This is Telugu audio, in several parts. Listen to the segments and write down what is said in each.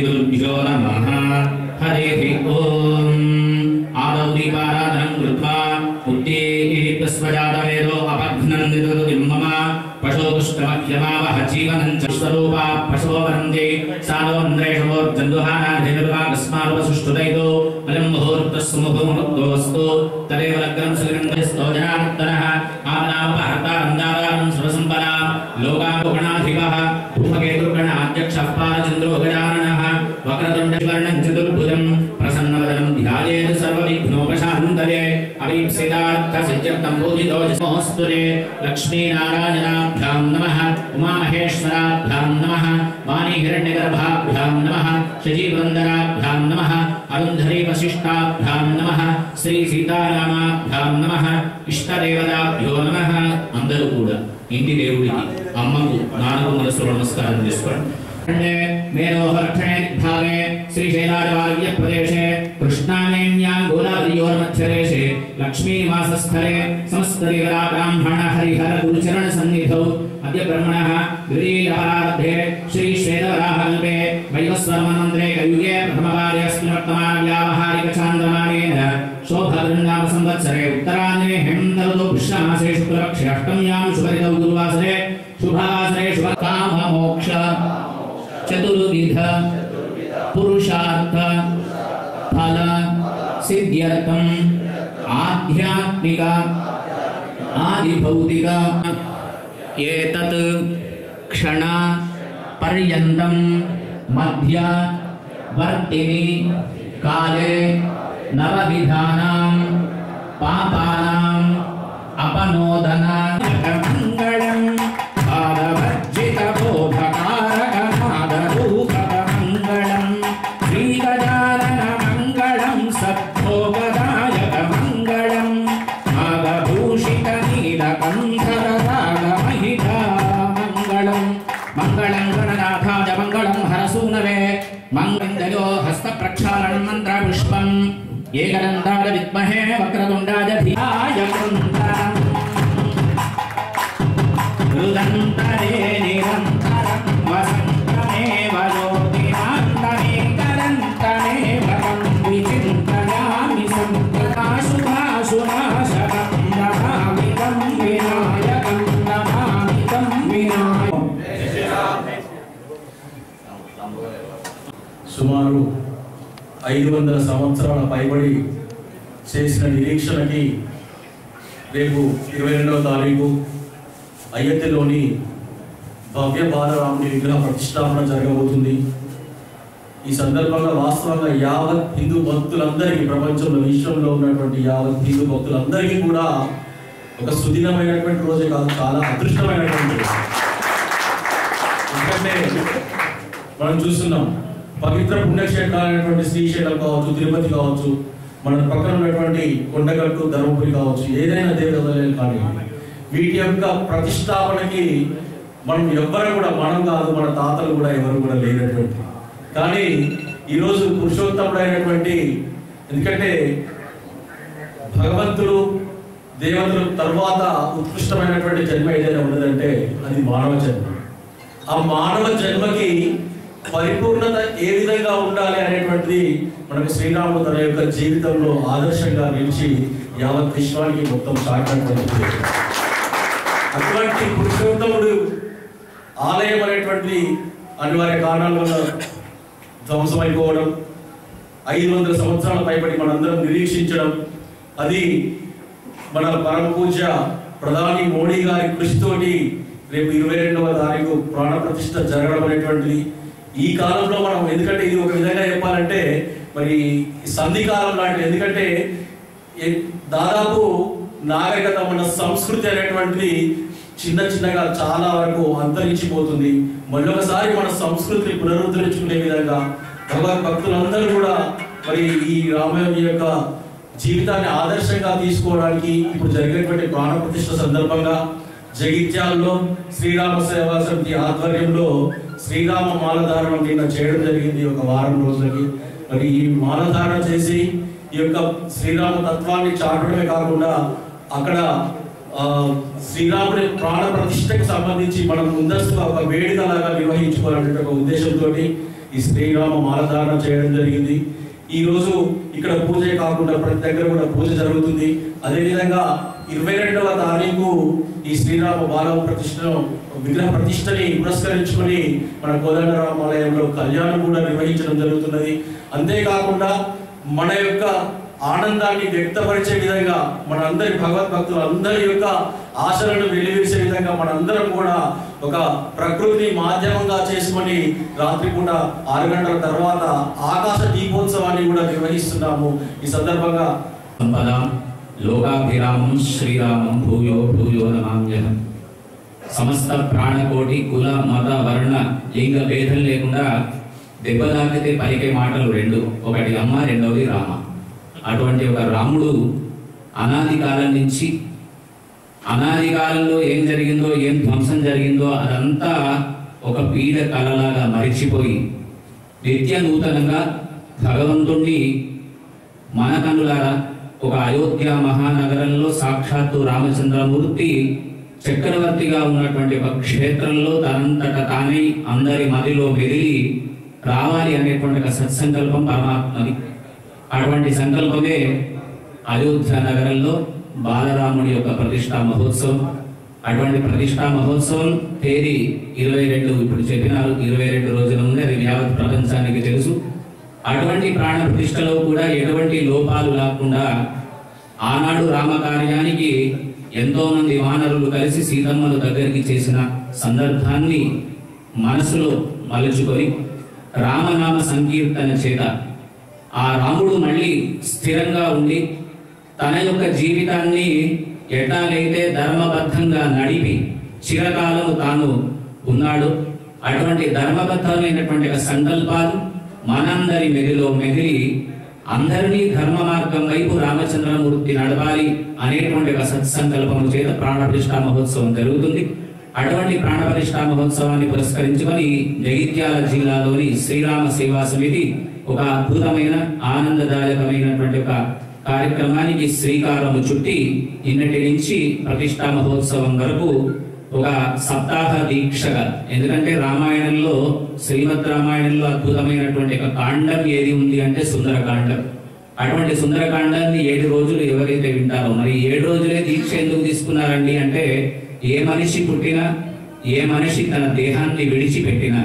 श्रीगुरुभ्यो नमः। हरिः ओम्। आदौ दीपाराधनं कृत्वा उत्तीर्णस्वजातवेदो अपघ्नं निदुतिं मम पशोपुष्टमह्यमावह जीवनं च स्वरूपा पशवो वन्दे सादोन्द्रेषवोर्जन्दुहानाधिनिर्वाकस्मादुपसुष्टुदैतो अलं मुहूर्तस्सुमुहूर्तोऽस्तु तदेव लग्नं सुगन्धस्तो जनार्दनः आनामपहर्तारन्दारानं सर्वसम्पदां लोकागुणाधिपः धूमकेतुर्गणाध्यक्षः पालचन्द्रो गजाननः वक्रतुण्डवर्णं चतुर्भुजं प्रसन्नवदनं ध्यायेत् सर्वविघ्नोपशान्तये अभीप्सितार्थसिद्ध्यर्थं पूजितोऽस्तुते लक्ष्मीनारायणाभ्यां नमः उमामहेश्वराभ्यां नमः वाणीहिरण्यगर्भाभ्यां नमः शचीवृन्दराभ्यां नमः अरुन्धरीवशिष्टाभ्यां नमः श्रीसीतारामाभ्यां नमः इष्टदेवताभ्यो नमः। అందరూ కూడా ఇంటి దేవుడికి అమ్మకు నాలుగు మనసులో నమస్కారం చేసుకోండి। मेरोहर्षणे भागे श्रीशैलाजवार्य प्रदेशे कृष्णानेन्यां गोदावरीयोर्मध्यदेशे लक्ष्मीनिवासस्थले समस्तदेवता ब्राह्मण हरिहर गुरुचरण सन्निधौ अद्य ब्रह्मणः द्वितीयार्धे श्री श्वेतवराहकल्पे वैवस्वतमन्त्रे कलियुगे प्रथमवार्यस्मिन् वर्तमानव्यावहारिक चान्द्रमानेन शोभगृह्णाम संवत्सरे उत्तरायणे हेमन्तर्तौ पुष्यमासे शुक्लपक्षे अष्टम्यां शुभऋतौ गुरुवासरे शुभवासरे शुभकाममोक्ष चतुर्विध पुरुषार्थ फल सिद्ध्यर्थम आध्यात्मिक आदिभौतिक एतत् क्षण पर्यन्तं मध्यवर्तिनि काले नवविधानां पापानां अपनोदना मंगलं मंगलो हस्त प्रक्षालन मंत्र पुष्पम एकदंताय विद्महे वक्रतुंडाय धीमहि रुदन्तरे निरन्तरं वसन्तमेव ज्योतिरान्तमेकरन्तमेव विचिन्तयामि सम्प्रदाशुभाशुनाशकं नमामितं विनायकं नमामितं विनायकम्। సుమారు 500 సంవత్సరాల పైబడి చేసిన నిరీక్షణకి రేపు 22వ తారీఖు అయోధ్యలోని భవ్య బాలరాముడి విగ్రహ ప్రతిష్టాపన జరగబోతుంది। ఈ సందర్భంగా వాస్తవంగా యావత్ హిందూ భక్తులందరికీ, ప్రపంచంలో విశ్వంలో ఉన్నటువంటి యావత్ హిందూ భక్తులందరికీ కూడా ఒక సుదినమైనటువంటి రోజే కాదు, చాలా అదృష్టమైనటువంటి రోజు। ఎందుకంటే మనం చూస్తున్నాం పవిత్ర పుణ్యక్షేత్రాలైనటువంటి శ్రీశైలం కావచ్చు, తిరుపతి కావచ్చు, మన పక్కన ఉన్నటువంటి కొండగట్టు ధర్మపురి కావచ్చు, ఏదైనా దేవాలయాలు కానీ వీటి యొక్క ప్రతిష్టాపనకి మనం ఎవ్వరు కూడా, మనం కాదు మన తాతలు కూడా ఎవరు కూడా లేనటువంటి, కానీ ఈరోజు పురుషోత్తముడైనటువంటి, ఎందుకంటే భగవంతుడు దేవతలు తర్వాత ఉత్కృష్టమైనటువంటి జన్మ ఏదైనా ఉన్నదంటే అది మానవ జన్మ। ఆ మానవ జన్మకి పరిపూర్ణత ఏ విధంగా ఉండాలి అనేటువంటిది మనకు శ్రీరాముడు తన యొక్క జీవితంలో ఆదర్శంగా నిలిచి యావత్ విశ్వానికి మొత్తం సాగినటువంటి అటువంటి పురుషోత్తముడు ఆలయం అనేటువంటి అనివార్య కారణాల వల్ల ధ్వంసమైపోవడం, 500 సంవత్సరాల పైబడి మనందరం నిరీక్షించడం, అది మన పరమ పూజ్య ప్రధాని మోడీ గారి కృషితోటి రేపు 22వ తారీఖు ప్రాణ ప్రతిష్ఠ జరగడం అనేటువంటిది ఈ కాలంలో మనం, ఎందుకంటే ఇది ఒక విధంగా చెప్పాలంటే మరి సంధి కాలం లాంటిది। ఎందుకంటే దాదాపు నాగరికత, మన సంస్కృతి అనేటువంటిది చిన్న చిన్నగా చాలా వరకు అంతరించిపోతుంది। మళ్ళొకసారి మన సంస్కృతిని పునరుద్ధరించుకునే విధంగా భగవద్ భక్తులందరూ కూడా మరి ఈ రామాయణం యొక్క జీవితాన్ని ఆదర్శంగా తీసుకోవడానికి ఇప్పుడు జరిగేటువంటి ప్రాణ ప్రతిష్ఠ సందర్భంగా జగిత్యాలలో శ్రీరామ సేవా సమితి ఆధ్వర్యంలో శ్రీరామ మాలధారణం నిన్న చేయడం జరిగింది ఒక వారం రోజులకి। మరి ఈ మాలధారణ చేసి ఈ యొక్క శ్రీరామ తత్వాన్ని చాటడమే కాకుండా అక్కడ శ్రీరాముడి ప్రాణ ప్రతిష్టకు సంబంధించి మనం ముందస్తుగా ఒక వేడుకలాగా నిర్వహించుకోవాలనే ఒక ఉద్దేశంతో ఈ శ్రీరామ మాలధారణ చేయడం జరిగింది. ఈరోజు ఇక్కడ పూజే కాకుండా ప్రతి దగ్గర కూడా పూజ జరుగుతుంది. అదేవిధంగా 22వ తారీఖు ఈ శ్రీరామ బాల విగ్రహ ప్రతిష్టని పురస్కరించుకొని మన కోదండరామాలయంలో కళ్యాణం కూడా నిర్వహించడం జరుగుతున్నది. అంతేకాకుండా మన యొక్క ఆనందాన్ని వ్యక్తపరిచే విధంగా మనందరి భగవద్భక్తులు అందరి యొక్క ఆశలను వెలివేసే విధంగా మనందరం కూడా ఒక ప్రకృతిని మాధ్యమంగా చేసుకొని రాత్రిపూట 6 గంటల తర్వాత ఆకాశ దీపోత్సవాన్ని కూడా నిర్వహిస్తున్నాము. ఈ సందర్భంగా లోకాభిరామం శ్రీరామం భూయో భూయో నమామ్యహం. సమస్త ప్రాణకోటి కుల మత వర్ణ లింగ భేదం లేకుండా దెబ్బతాకితే పలికే మాటలు రెండు, ఒకటి అమ్మ, రెండవది రామ. అటువంటి ఒక రాముడు అనాది కాలం నుంచి, అనాది కాలంలో ఏం జరిగిందో, ఏం ధ్వంసం జరిగిందో అదంతా ఒక పీడ కళలాగా మరిచిపోయి నిత్య నూతనంగా భగవంతుణ్ణి మన కన్నులారా ఒక అయోధ్య మహానగరంలో సాక్షాత్తు రామచంద్రమూర్తి చక్రవర్తిగా ఉన్నటువంటి ఒక క్షేత్రంలో తనంతట తానే అందరి మదిలో మెదిలి రావాలి అనేటువంటి ఒక సత్సంకల్పం పరమాత్మది. అటువంటి సంకల్పమే అయోధ్య నగరంలో బాలరాముడి యొక్క ప్రతిష్టా మహోత్సవం. అటువంటి ప్రతిష్టా మహోత్సవం తేదీ 22, ఇప్పుడు చెప్పినారు 22 రోజుల ముందే, అది యావత్ ప్రపంచానికి తెలుసు. అటువంటి ప్రాణ ప్రతిష్టలో కూడా ఎటువంటి లోపాలు లేకుండా ఆనాడు రామకార్యానికి ఎంతో మంది వానరులు కలిసి సీతమ్మను దగ్గరికి చేసిన సందర్భాన్ని మనసులో మలుచుకొని రామనామ సంకీర్తన చేత ఆ రాముడు మళ్ళీ స్థిరంగా ఉండి తన యొక్క జీవితాన్ని ఎటాలైతే ధర్మబద్ధంగా నడిపి చిరకాలము తాను ఉన్నాడు. అటువంటి ధర్మబద్ధమైనటువంటి సంకల్పాలు మనందరి మెదిలో మెదిలి అందరినీ ధర్మ మార్గం వైపు రామచంద్రమూర్తి నడవాలి అనేటువంటి ఒక సత్సంకల్పము చేత ప్రాణప్రతిష్ఠా మహోత్సవం జరుగుతుంది. అటువంటి ప్రాణప్రతిష్ఠా మహోత్సవాన్ని పురస్కరించుకొని జగిత్యాల జిల్లాలోని శ్రీరామ సేవా సమితి ఒక అద్భుతమైన ఆనందదాయకమైనటువంటి ఒక కార్యక్రమానికి శ్రీకారము చుట్టి నిన్నటి నుంచి ప్రతిష్టా మహోత్సవం వరకు ఒక సప్తాహ దీక్షగా, ఎందుకంటే రామాయణంలో, శ్రీమద్ రామాయణంలో అద్భుతమైనటువంటి ఒక కాండం ఏది ఉంది అంటే సుందరకాండం. అటువంటి సుందరకాండాన్ని 7 రోజులు ఎవరైతే వింటారో, మరి 7 రోజులే దీక్ష ఎందుకు తీసుకున్నారండి అంటే, ఏ మనిషి పుట్టినా, ఏ మనిషి తన దేహాన్ని విడిచిపెట్టినా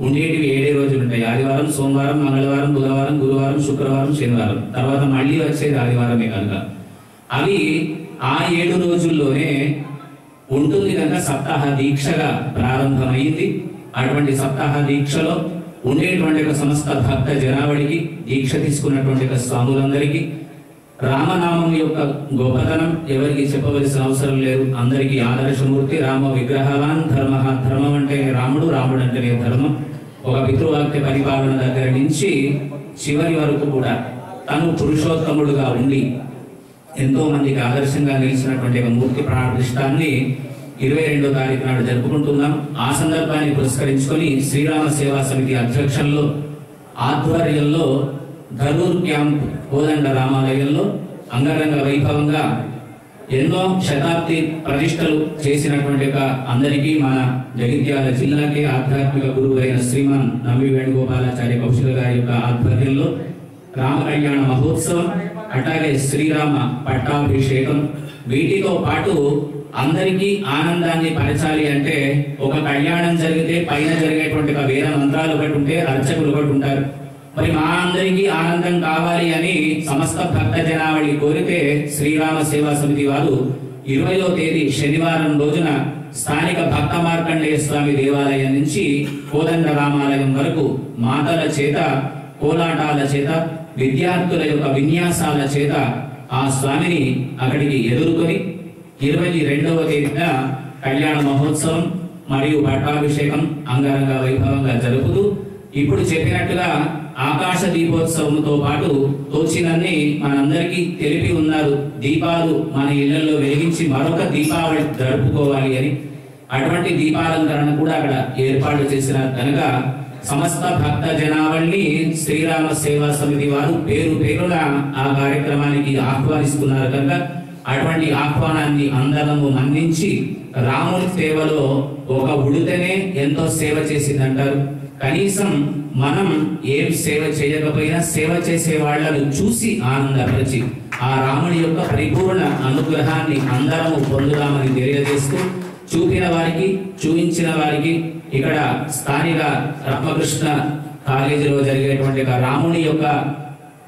ఉండేటివి 7 రోజులు ఉంటాయి. ఆదివారం, సోమవారం, మంగళవారం, బుధవారం, గురువారం, శుక్రవారం, శనివారం, తర్వాత మళ్ళీ వచ్చేది ఆదివారమే కనుక అవి ఆ 7 రోజుల్లోనే ఉంటుంది కనుక సప్తాహ దీక్షగా ప్రారంభమైంది. అటువంటి సప్తాహ దీక్షలో ఉండేటువంటి ఒక సమస్త భక్త జనావళికి, దీక్ష తీసుకున్నటువంటి స్వాములందరికీ రామనామం యొక్క గొప్పతనం ఎవరికి చెప్పవలసిన అవసరం లేదు. అందరికీ ఆదర్శమూర్తి రామ విగ్రహవాన్ ధర్మ. ధర్మం అంటే రాముడు, రాముడు అంటేనే ధర్మం. ఒక పితృవాక్య పరిపాలన దగ్గర నుంచి చివరి వరకు కూడా తను పురుషోత్తముడుగా ఉండి ఎంతో మందికి ఆదర్శంగా నిలిచినటువంటి ఒక మూర్తి ప్రాణప్రతిష్ఠాన్ని 22వ తారీఖు నాడు జరుపుకుంటున్నాం. ఆ సందర్భాన్ని పురస్కరించుకొని శ్రీరామ సేవా సమితి అధ్యక్షంలో ఆధ్వర్యంలో ధరూర్ క్యాంప్ కోదండ రామాలయంలో అంగరంగ వైభవంగా ఎన్నో శతాబ్ది ప్రతిష్టలు చేసినటువంటి ఒక అందరికీ మన జగిత్యాల జిల్లాకే ఆధ్యాత్మిక గురువు అయిన శ్రీమాన్ నమ్మి వేణుగోపాలాచార్య కౌశిక గారి యొక్క ఆధ్వర్యంలో రామ కళ్యాణ మహోత్సవం, అట్లాగే శ్రీరామ పట్టాభిషేకం, వీటితో పాటు అందరికీ ఆనందాన్ని పంచాలి అంటే ఒక కళ్యాణం జరిగితే పైన జరిగేటువంటి ఒక వేద మంత్రాలు ఒకటి ఉంటే అర్చకులు ఒకటి ఉంటారు. మరి మా అందరికీ ఆనందం కావాలి అని సమస్త భక్త జనావళి కోరితే శ్రీరామ సేవా సమితి వారు 20వ తేదీ శనివారం రోజున స్థానిక భక్త మార్కండేయ స్వామి దేవాలయం నుంచి కోదండ రామాలయం వరకు మాతల చేత, కోలాటాల చేత, విద్యార్థుల యొక్క విన్యాసాల చేత ఆ స్వామిని అక్కడికి ఎదుర్కొని 22వ తేదీన కళ్యాణ మహోత్సవం మరియు పట్టాభిషేకం అంగరంగ వైభవంగా జరుపుతూ ఇప్పుడు చెప్పినట్టుగా ఆకాశ దీపోత్సవంతో పాటు తోచినన్ని మనందరికీ తెలిపి ఉన్నారు. దీపాలు మన ఇళ్లలో వెలిగించి మరొక దీపావళి జరుపుకోవాలి అని, అటువంటి దీపాలంకరణ కూడా అక్కడ ఏర్పాటు చేసిన కనుక సమస్త భక్త జనావళిని శ్రీరామ సేవా సమితి వారు పేరు పేరున ఆ కార్యక్రమానికి ఆహ్వానిస్తున్నారు కనుక అటువంటి ఆహ్వానాన్ని అందరము మన్నించి రాముని సేవలో ఒక ఉడితనే ఎంతో సేవ చేసిందంటారు. కనీసం మనం ఏం సేవ చేయకపోయినా సేవ చేసే వాళ్ళను చూసి ఆనందపరిచి ఆ రాముడి యొక్క పరిపూర్ణ అనుగ్రహాన్ని అందరము పొందుదామని తెలియజేస్తూ చూపిన వారికి చూపించిన వారికి ఇక్కడ స్థానిక రామకృష్ణ కాలేజీలో జరిగేటువంటి రాముని యొక్క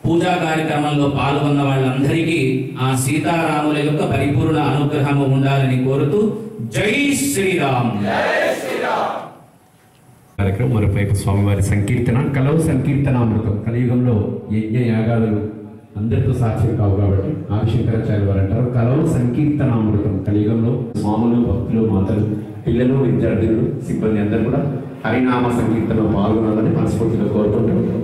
పూజా కార్యక్రమంలో పాల్గొన్న వాళ్ళందరికీ ఆ సీతారాముల యొక్క పరిపూర్ణ అనుగ్రహము ఉండాలని కోరుతూ జై శ్రీరామ్. కార్యక్రమం మరోవైపు స్వామివారి సంకీర్తన కలవు సంకీర్తనామృతం. కలియుగంలో యజ్ఞ యాగాలు అందరితో సాధ్యం కావు కాబట్టి ఆదిశంకరాచార్య వారు అంటారు కలవు సంకీర్తనామృతం. కలియుగంలో స్వాములు భక్తులు మాతలు పిల్లలు విద్యార్థులు సిబ్బంది అందరూ కూడా హరినామ సంకీర్తనలో పాల్గొనాలని మనస్ఫూర్తిగా కోరుకుంటున్నాం.